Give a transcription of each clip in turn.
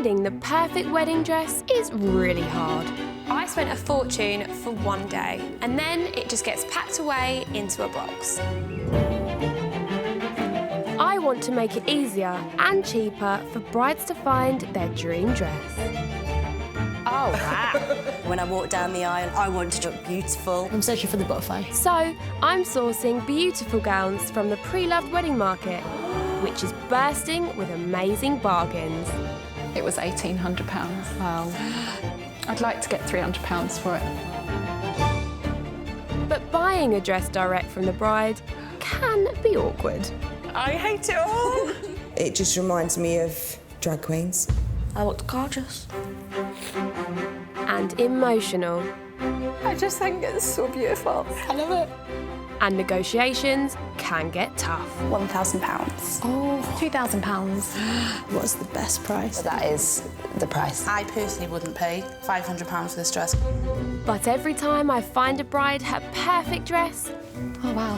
Finding the perfect wedding dress is really hard. I spent a fortune for one day, and then it just gets packed away into a box. I want to make it easier and cheaper for brides to find their dream dress. Oh, wow. When I walk down the aisle, I want to look beautiful. I'm searching for the butterfly. So, I'm sourcing beautiful gowns from the pre-loved wedding market, which is bursting with amazing bargains. It was £1,800. Wow. I'd like to get £300 for it. But buying a dress direct from the bride can be awkward. I hate it all. It just reminds me of drag queens. I looked gorgeous. And emotional. I just think it's so beautiful. I love it. And negotiations can get tough. £1,000. Oh, £2,000. What's the best price? That is the price. I personally wouldn't pay £500 for this dress. But every time I find a bride her perfect dress, Oh, wow.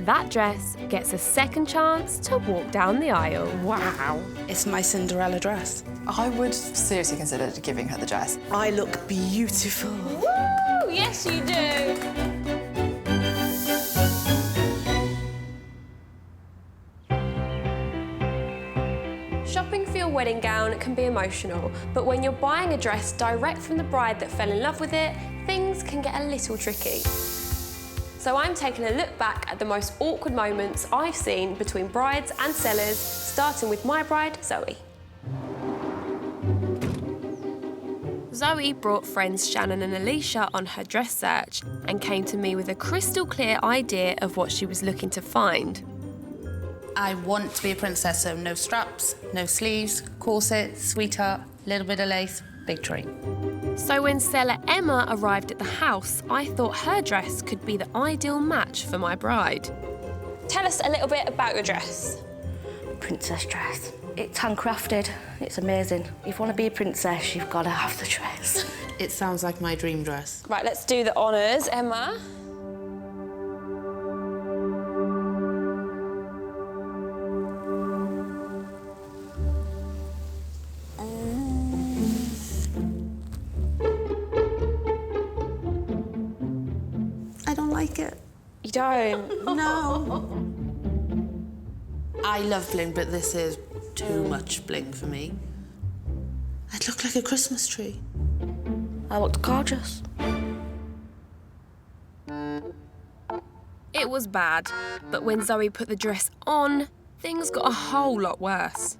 that dress gets a second chance to walk down the aisle. Wow. It's my Cinderella dress. I would seriously consider giving her the dress. I look beautiful. Woo! Yes, you do. Shopping for your wedding gown can be emotional, but when you're buying a dress direct from the bride that fell in love with it, things can get a little tricky. So I'm taking a look back at the most awkward moments I've seen between brides and sellers, starting with my bride, Zoe. Zoe brought friends Shannon and Alicia on her dress search and came to me with a crystal clear idea of what she was looking to find. I want to be a princess, so no straps, no sleeves, corset, sweetheart, little bit of lace, big tree. So when seller Emma arrived at the house, I thought her dress could be the ideal match for my bride. Tell us a little bit about your dress. Princess dress. It's handcrafted. It's amazing. If you want to be a princess, you've got to have the dress. It sounds like my dream dress. Right, let's do the honours, Emma. I don't like it. You don't? No. I love bling, but this is too much bling for me. I'd look like a Christmas tree. I looked gorgeous. It was bad, but when Zoe put the dress on, things got a whole lot worse.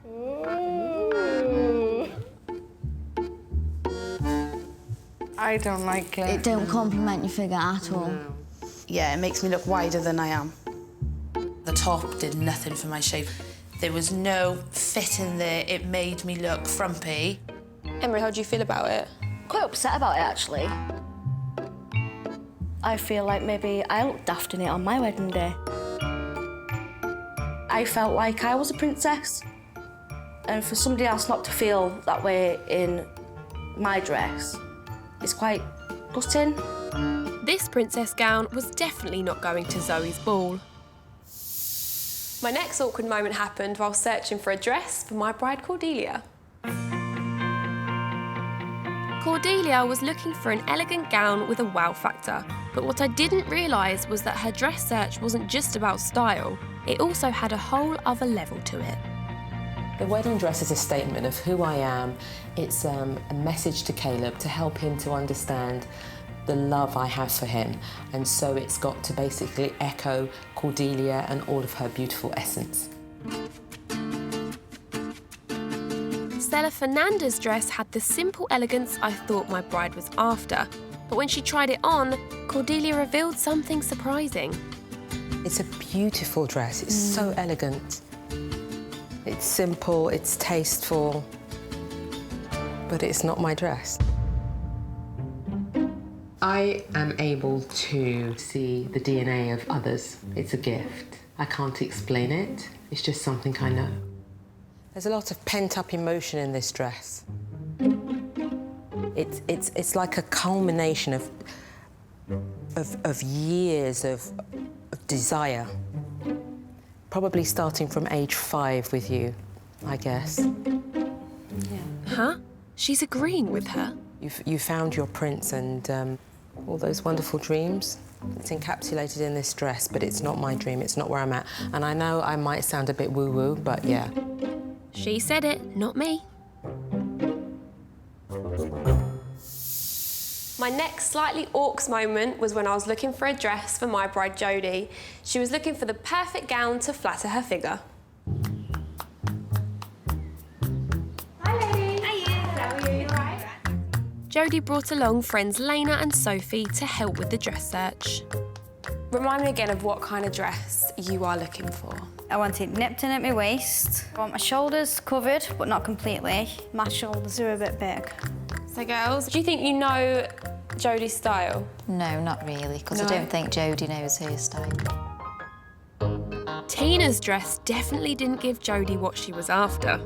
I don't like it. It don't compliment your figure at all. No. Yeah, it makes me look wider than I am. The top did nothing for my shape. There was no fit in there. It made me look frumpy. Emma, how do you feel about it? Quite upset about it, actually. I feel like maybe I looked daft in it on my wedding day. I felt like I was a princess. And for somebody else not to feel that way in my dress, it's quite gutting. This princess gown was definitely not going to Zoe's ball. My next awkward moment happened while searching for a dress for my bride, Cordelia. Cordelia was looking for an elegant gown with a wow factor, but what I didn't realise was that her dress search wasn't just about style, it also had a whole other level to it. The wedding dress is a statement of who I am. It's a message to Caleb to help him to understand the love I have for him. And so it's got to basically echo Cordelia and all of her beautiful essence. Stella Fernanda's dress had the simple elegance I thought my bride was after. But when she tried it on, Cordelia revealed something surprising. It's a beautiful dress. It's so elegant. It's simple, it's tasteful, but it's not my dress. I am able to see the DNA of others. It's a gift. I can't explain it. It's just something I know. There's a lot of pent-up emotion in this dress. It's like a culmination of years of desire. Probably starting from age 5 with you, I guess. Yeah. Huh? She's agreeing with her? You found your prince and all those wonderful dreams. It's encapsulated in this dress, but it's not my dream, it's not where I'm at. And I know I might sound a bit woo-woo, but yeah. She said it, not me. My next slightly orcs moment was when I was looking for a dress for my bride Jodie. She was looking for the perfect gown to flatter her figure. Hi ladies. Hi. How are you? You alright? Jodie brought along friends Lena and Sophie to help with the dress search. Remind me again of what kind of dress you are looking for. I want it nipped in at my waist. I want my shoulders covered, but not completely. My shoulders are a bit big. So girls, do you think you know Jodie's style? No, not really, because I don't think Jodie knows her style. Tina's dress definitely didn't give Jodie what she was after.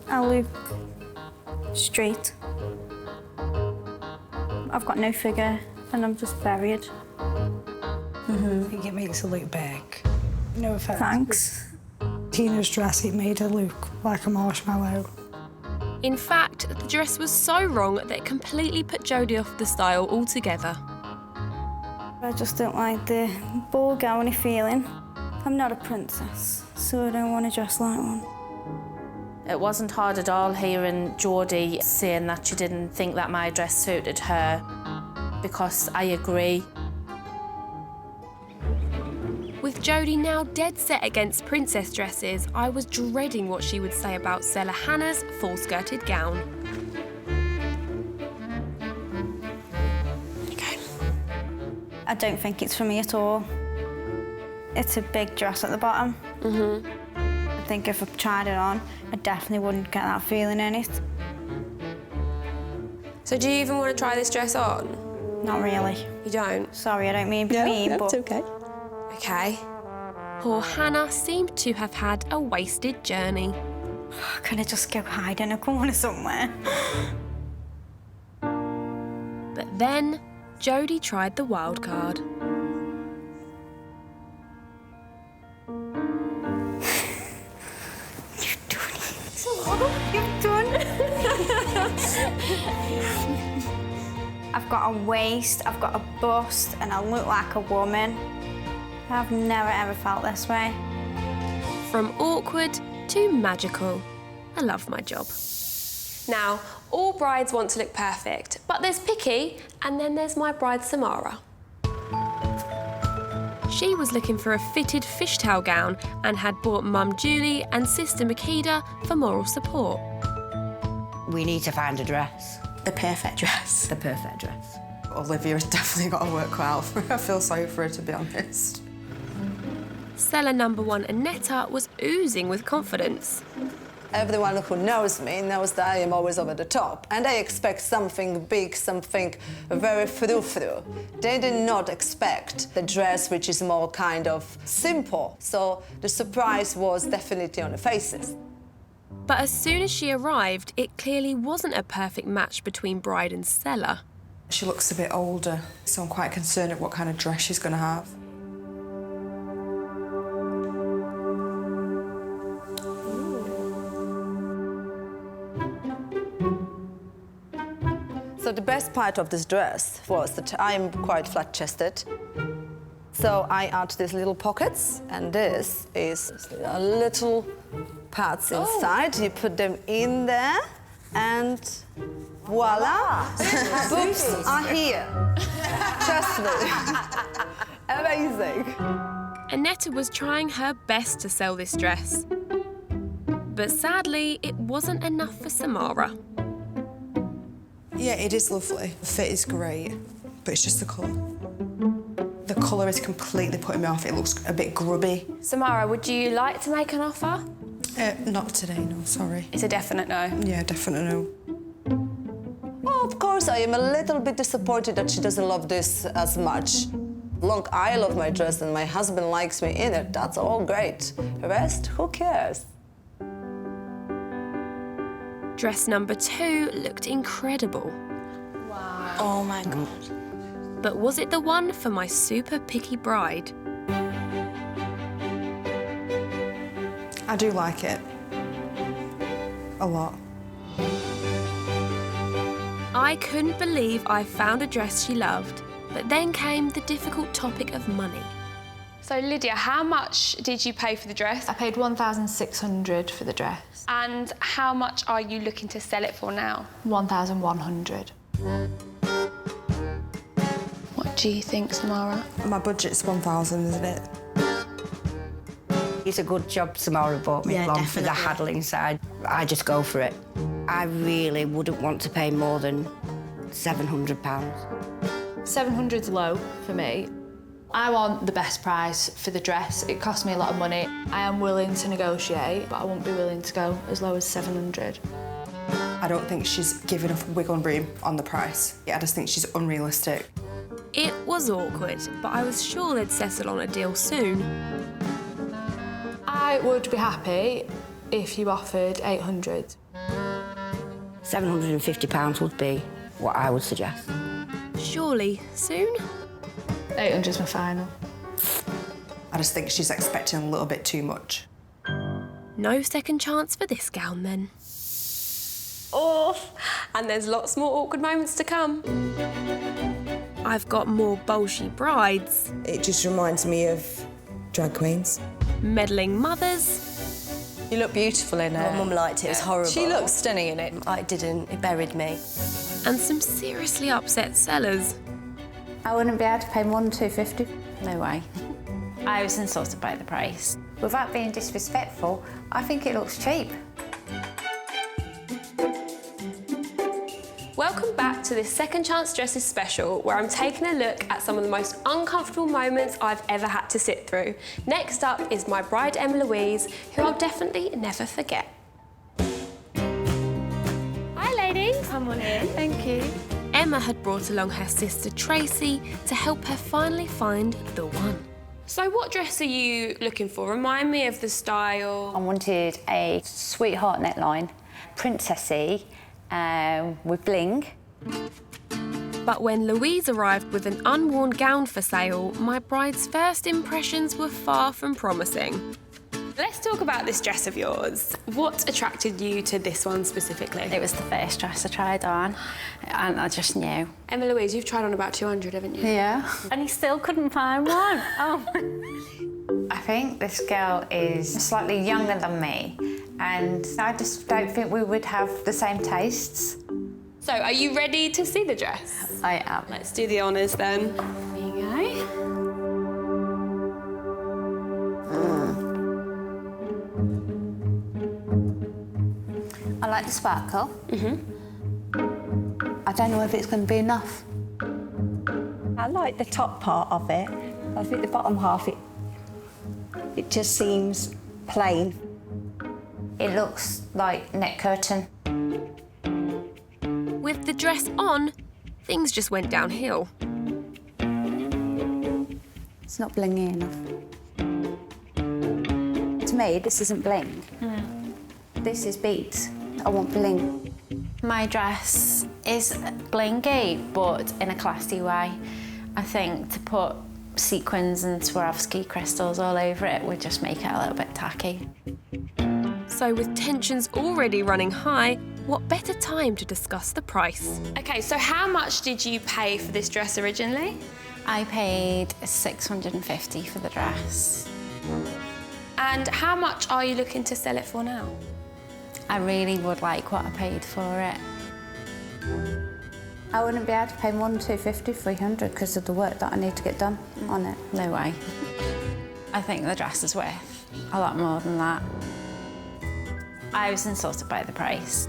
I look straight. I've got no figure and I'm just buried. I think it makes her look big. No offence. Thanks. Tina's dress, it made her look like a marshmallow. In fact, the dress was so wrong that it completely put Jodie off the style altogether. I just don't like the ball gowny feeling. I'm not a princess, so I don't want to dress like one. It wasn't hard at all hearing Jodie saying that she didn't think that my dress suited her, because I agree. With Jodie now dead set against princess dresses, I was dreading what she would say about Stella Hannah's full-skirted gown. Okay. I don't think it's for me at all. It's a big dress at the bottom. I think if I tried it on, I definitely wouldn't get that feeling in it. So do you even want to try this dress on? Not really. You don't? Sorry, I don't mean to be mean, but... It's okay. Okay. Poor Hannah seemed to have had a wasted journey. Can I just go hide in a corner somewhere? But then, Jodie tried the wild card. You've done. I've got a waist, I've got a bust, and I look like a woman. I've never ever felt this way. From awkward to magical. I love my job. Now, all brides want to look perfect, but there's picky, and then there's my bride Samara. She was looking for a fitted fishtail gown and had bought Mum Julie and Sister Makeda for moral support. We need to find a dress. The perfect dress. The perfect dress. Olivia's definitely got to work quite out for her. I feel sorry for her, to be honest. Seller number 1 Annetta was oozing with confidence. Everyone who knows me knows that I am always over the top, and I expect something big, something very frou-frou. They did not expect the dress, which is more kind of simple, so the surprise was definitely on the faces. But as soon as she arrived, it clearly wasn't a perfect match between bride and seller. She looks a bit older, so I'm quite concerned at what kind of dress she's going to have. So the best part of this dress was that I'm quite flat-chested. So I add these little pockets, and this is little parts inside. You put them in there, and voila! Boobs are here. Trust me. Amazing. Annetta was trying her best to sell this dress. But sadly, it wasn't enough for Samara. Yeah, it is lovely. The fit is great, but it's just the colour. The colour is completely putting me off. It looks a bit grubby. Samara, would you like to make an offer? Not today, no, sorry. It's a definite no. Yeah, definite no. Well, of course, I am a little bit disappointed that she doesn't love this as much. Long I love my dress and my husband likes me in it, that's all great. The rest, who cares? Dress number 2 looked incredible. Wow. Oh my God. But was it the one for my super picky bride? I do like it. A lot. I couldn't believe I found a dress she loved, but then came the difficult topic of money. So Lydia, how much did you pay for the dress? I paid $1,600 for the dress. And how much are you looking to sell it for now? $1,100. What do you think, Samara? My budget's 1,000, isn't it? It's a good job Samara bought me along for the haggling side. I just go for it. I really wouldn't want to pay more than £700. $700's low for me. I want the best price for the dress. It cost me a lot of money. I am willing to negotiate, but I won't be willing to go as low as $700. I don't think she's given enough wiggle room on the price. I just think she's unrealistic. It was awkward, but I was sure they'd settle on a deal soon. I would be happy if you offered $800. £750 would be what I would suggest. Surely soon? $800's my final. I just think she's expecting a little bit too much. No second chance for this gown, then. Oh, and there's lots more awkward moments to come. I've got more bolshy brides. It just reminds me of drag queens. Meddling mothers. You look beautiful in it. My mum liked it, it was horrible. She looked stunning in it. I didn't, it buried me. And some seriously upset sellers. I wouldn't be able to pay more than $250. No way. I was insulted by the price. Without being disrespectful, I think it looks cheap. Welcome back to this Second Chance Dresses special, where I'm taking a look at some of the most uncomfortable moments I've ever had to sit through. Next up is my bride, Louise, who I'll definitely never forget. Hi, ladies. Come on in. Thank you. Emma had brought along her sister Tracy to help her finally find the one. So what dress are you looking for? Remind me of the style. I wanted a sweetheart neckline, princessy, with bling. But when Louise arrived with an unworn gown for sale, my bride's first impressions were far from promising. Let's talk about this dress of yours. What attracted you to this one specifically? It was the first dress I tried on, and I just knew. Emma Louise, you've tried on about 200, haven't you? Yeah. And he still couldn't find one. I think this girl is slightly younger than me, and I just don't think we would have the same tastes. So, are you ready to see the dress? I am. Let's do the honours then. There you go. I like the sparkle. I don't know if it's going to be enough. I like the top part of it. I think the bottom half, it just seems plain. It looks like neck curtain. With the dress on, things just went downhill. It's not blingy enough. To me, this isn't bling. This is beads. I want bling. My dress is blingy, but in a classy way. I think to put sequins and Swarovski crystals all over it would just make it a little bit tacky. So with tensions already running high, what better time to discuss the price? Okay, so how much did you pay for this dress originally? I paid $650 for the dress. And how much are you looking to sell it for now? I really would like what I paid for it. I wouldn't be able to pay more than $250, $300 because of the work that I need to get done on it. No way. I think the dress is worth a lot more than that. I was insulted by the price.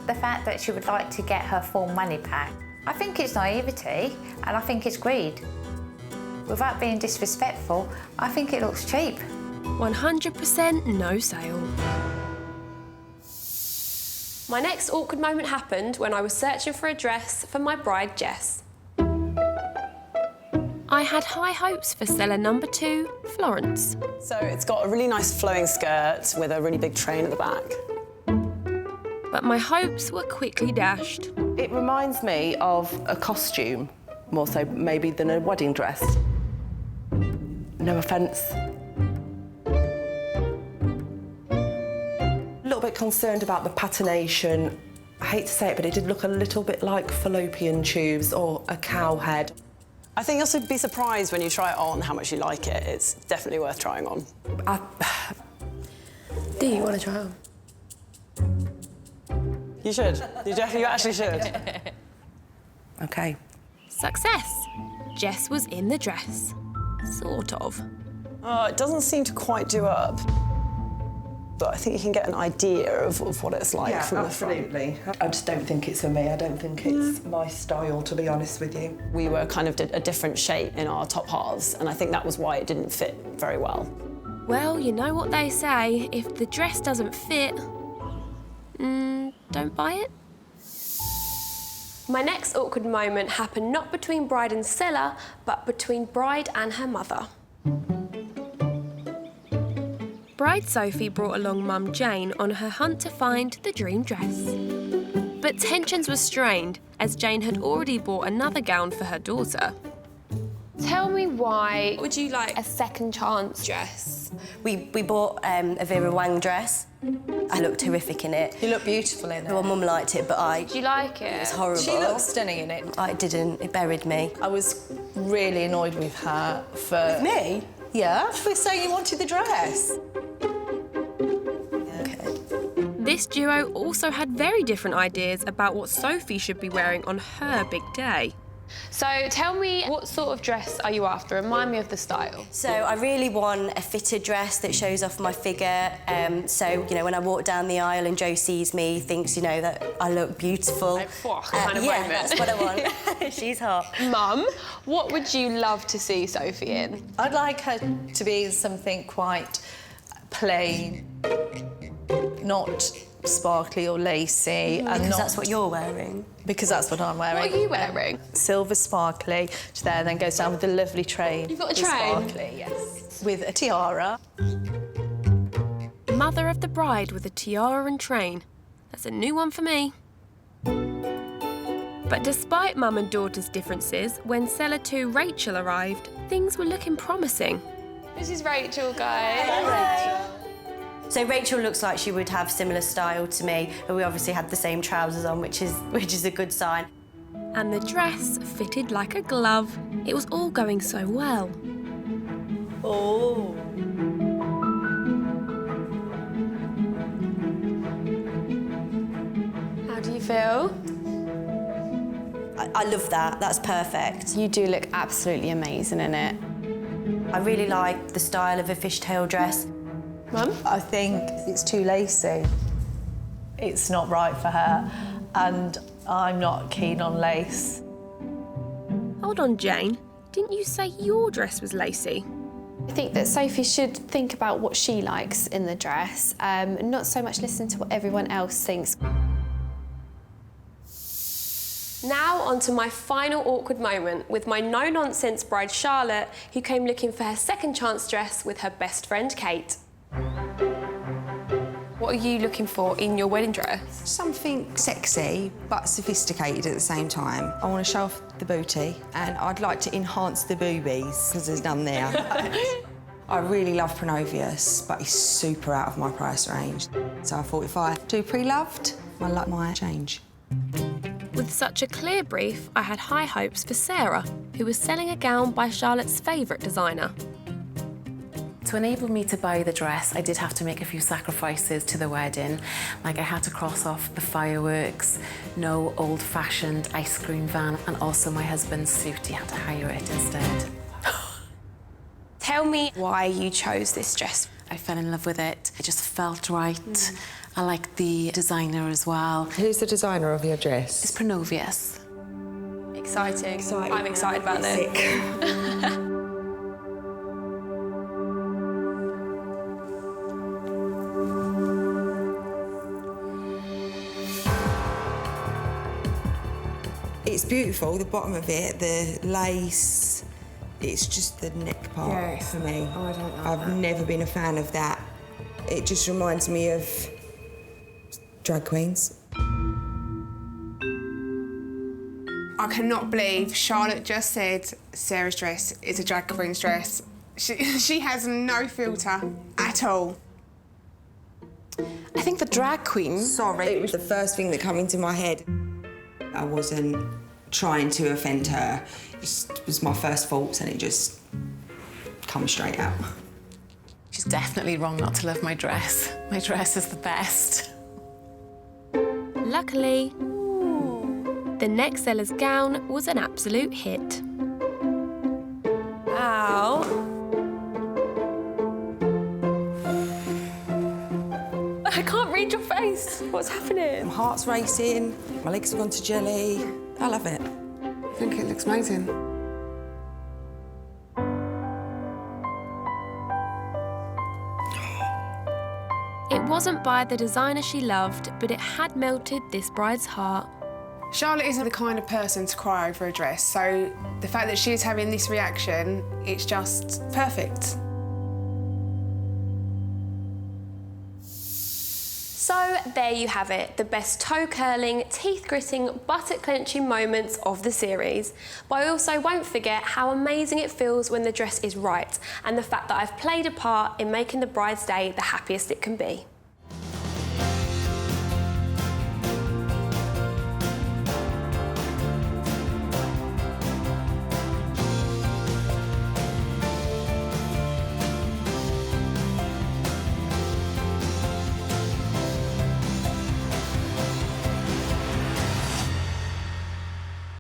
The fact that she would like to get her full money back, I think it's naivety and I think it's greed. Without being disrespectful, I think it looks cheap. 100% no sale. My next awkward moment happened when I was searching for a dress for my bride, Jess. I had high hopes for seller number 2, Florence. So it's got a really nice flowing skirt with a really big train at the back. But my hopes were quickly dashed. It reminds me of a costume, more so maybe than a wedding dress. No offence. Look bit concerned about the patination. I hate to say it, but it did look a little bit like fallopian tubes or a cow head. I think you'll be surprised when you try it on how much you like it. It's definitely worth trying on. Do you want to try on? You should. You actually should. OK. Success. Jess was in the dress. Sort of. Oh, it doesn't seem to quite do up. But I think you can get an idea of what it's like from the front. Absolutely. I just don't think it's for me. I don't think it's my style, to be honest with you. We were kind of a different shape in our top halves, and I think that was why it didn't fit very well. Well, you know what they say, if the dress doesn't fit, don't buy it. My next awkward moment happened not between bride and seller, but between bride and her mother. Bride Sophie brought along Mum Jane on her hunt to find the dream dress. But tensions were strained, as Jane had already bought another gown for her daughter. Tell me why would you like a second chance dress? We bought a Vera Wang dress. I looked horrific in it. You look beautiful in it. Well, Mum liked it, but I... Do you like it? It was horrible. She looks stunning in it. I didn't. It buried me. I was really annoyed with her for... With me? Yeah, for saying you wanted the dress. This duo also had very different ideas about what Sophie should be wearing on her big day. So tell me, what sort of dress are you after? Remind me of the style. So I really want a fitted dress that shows off my figure. So, you know, when I walk down the aisle and Joe sees me, thinks, you know, that I look beautiful. Kind of yeah, moment. that's what I want. She's hot. Mum, what would you love to see Sophie in? I'd like her to be something quite plain, not sparkly or lacy. Because that's what you're wearing. Because that's what I'm wearing. What are you wearing? Silver sparkly, which there then goes down with a lovely train. You've got a train? Sparkly, yes. With a tiara. Mother of the bride with a tiara and train. That's a new one for me. But despite Mum and daughter's differences, when seller 2 Rachel arrived, things were looking promising. This is Rachel, guys. Hello. So Rachel looks like she would have similar style to me, and we obviously had the same trousers on, which is a good sign. And the dress fitted like a glove. It was all going so well. Oh. How do you feel? I love that. That's perfect. You do look absolutely amazing in it. I really like the style of a fishtail dress. Mum? I think it's too lacy. It's not right for her, and I'm not keen on lace. Hold on, Jane. Didn't you say your dress was lacy? I think that Sophie should think about what she likes in the dress, not so much listen to what everyone else thinks. Now on to my final awkward moment with my no-nonsense bride Charlotte, who came looking for her second chance dress with her best friend Kate. What are you looking for in your wedding dress? Something sexy but sophisticated at the same time. I want to show off the booty and I'd like to enhance the boobies because there's none there. I really love Pronovius, but he's super out of my price range. So I thought if I do pre-loved, my luck might change. With such a clear brief, I had high hopes for Sarah, who was selling a gown by Charlotte's favourite designer. To enable me to buy the dress, I did have to make a few sacrifices to the wedding. Like I had to cross off the fireworks, no old-fashioned ice cream van, and also my husband's suit, he had to hire it instead. Tell me why you chose this dress. I fell in love with it. It just felt right. I like the designer as well. Who's the designer of your dress? It's Pronovius. Exciting. I'm excited about this. It's beautiful, the bottom of it, the lace. It's just the neck part for me. Oh, I don't like I've never been a fan of that. It just reminds me of drag queens. I cannot believe Charlotte just said Sarah's dress is a drag queen's dress. She has no filter at all. I think the drag queen. Sorry, it was the first thing that came into my head. I wasn't trying to offend her. It was my first thoughts and it just come straight out. She's definitely wrong not to love my dress. My dress is the best. Luckily, the next seller's gown was an absolute hit. Ow. I can't read your face. What's happening? My heart's racing, my legs have gone to jelly. I love it. I think it looks amazing. It wasn't by the designer she loved, but it had melted this bride's heart. Charlotte isn't the kind of person to cry over a dress, so the fact that she's having this reaction, it's just perfect. So there you have it, the best toe-curling, teeth-gritting, buttock-clenching moments of the series. But I also won't forget how amazing it feels when the dress is right, and the fact that I've played a part in making the bride's day the happiest it can be.